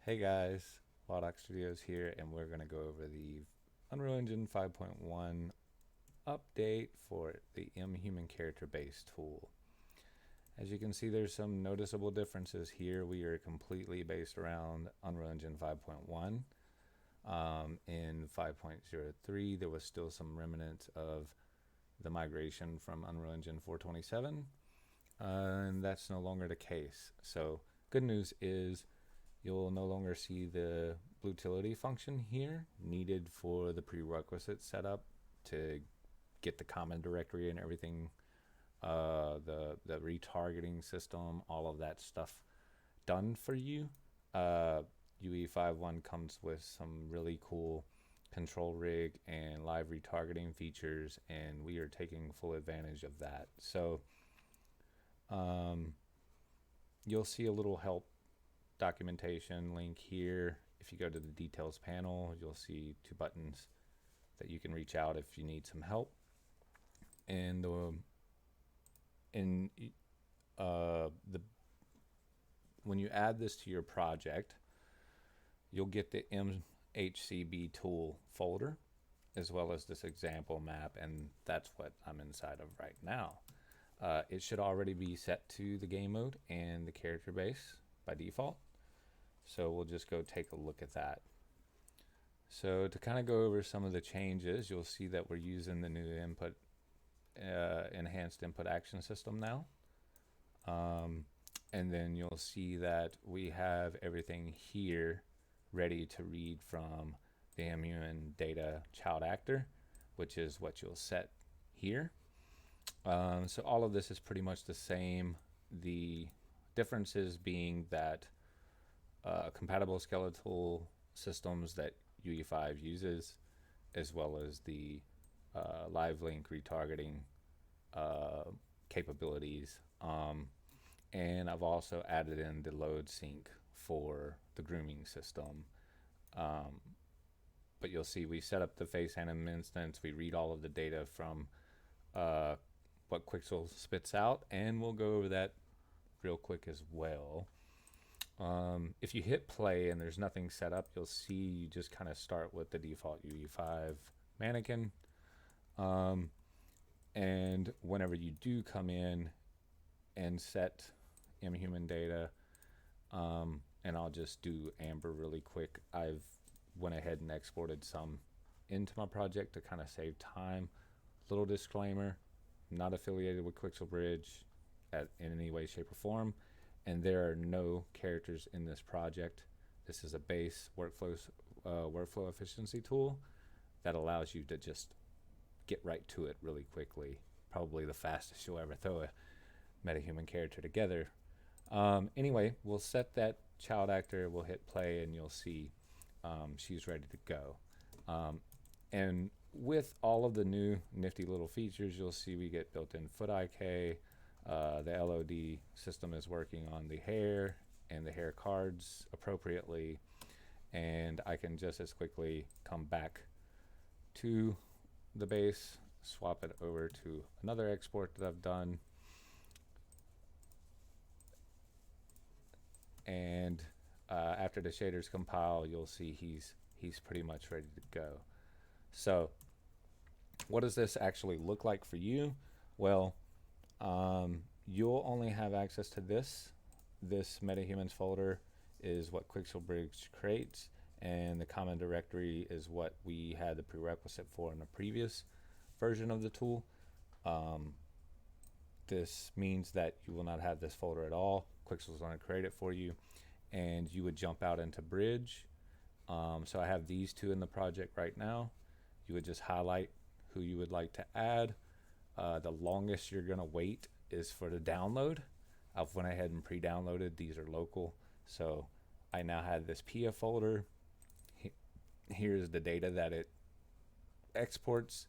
Hey guys, Wilddock Studios here, and we're going to go over the Unreal Engine 5.1 update for the Human Character Base tool. As you can see, there's some noticeable differences here. We are completely based around Unreal Engine 5.1. In 5.03, there was still some remnants of the migration from Unreal Engine 427, and that's no longer the case. So, good news is you'll no longer see the blutility function here needed for the prerequisite setup to get the common directory and everything, the retargeting system, all of that stuff done for you. UE5 1 comes with some really cool control rig and live retargeting features, and we are taking full advantage of that. So you'll see a little help documentation link here. If you go to the details panel, you'll see two buttons that you can reach out if you need some help. And when you add this to your project, you'll get the MHCB tool folder as well as this example map, and that's what I'm inside of right now. It should already be set to the game mode and the character base by default. So we'll just go take a look at that. So to kind of go over some of the changes, you'll see that we're using the new enhanced input action system now. And then you'll see that we have everything here ready to read from the human data child actor, which is what you'll set here. So all of this is pretty much the same. The differences being that compatible skeletal systems that UE5 uses, as well as the live link retargeting capabilities. And I've also added in the load sync for the grooming system. But you'll see we set up the face anim instance. We read all of the data from what Quixel spits out, and we'll go over that real quick as well. If you hit play and there's nothing set up, you'll see you just kind of start with the default UE5 mannequin. And whenever you do come in and set human data, and I'll just do Amber really quick. I've went ahead and exported some into my project to kind of save time. Little disclaimer, not affiliated with Quixel Bridge in any way, shape, or form. And there are no characters in this project. This is a base workflow efficiency tool that allows you to just get right to it really quickly. Probably the fastest you'll ever throw a metahuman character together. Anyway, we'll set that child actor, we'll hit play, and you'll see she's ready to go. And with all of the new nifty little features, you'll see we get built-in foot IK. The LOD system is working on the hair and the hair cards appropriately, and I can just as quickly come back to the base, swap it over to another export that I've done, and after the shaders compile, you'll see he's pretty much ready to go. So what does this actually look like for you? Well, you'll only have access to this. This MetaHumans folder is what Quixel Bridge creates, and the common directory is what we had the prerequisite for in the previous version of the tool. This means that you will not have this folder at all. Quixel's going to create it for you, and you would jump out into Bridge. So I have these two in the project right now. You would just highlight who you would like to add. The longest you're going to wait is for the download. I've went ahead and pre-downloaded. These are local. So I now have this PIA folder. Here's the data that it exports.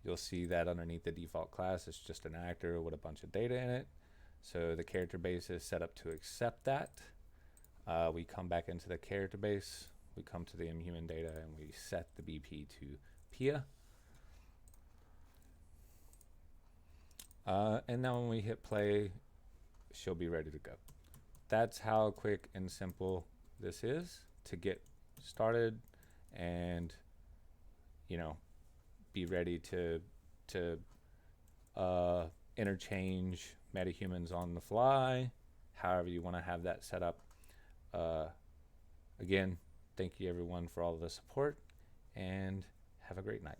You'll see that underneath the default class, it's just an actor with a bunch of data in it. So the character base is set up to accept that. We come back into the character base. We come to the human data and we set the BP to PIA. And now when we hit play, she'll be ready to go. That's how quick and simple this is to get started and, you know, be ready to interchange metahumans on the fly, however you want to have that set up. Again, thank you everyone for all of the support, and have a great night.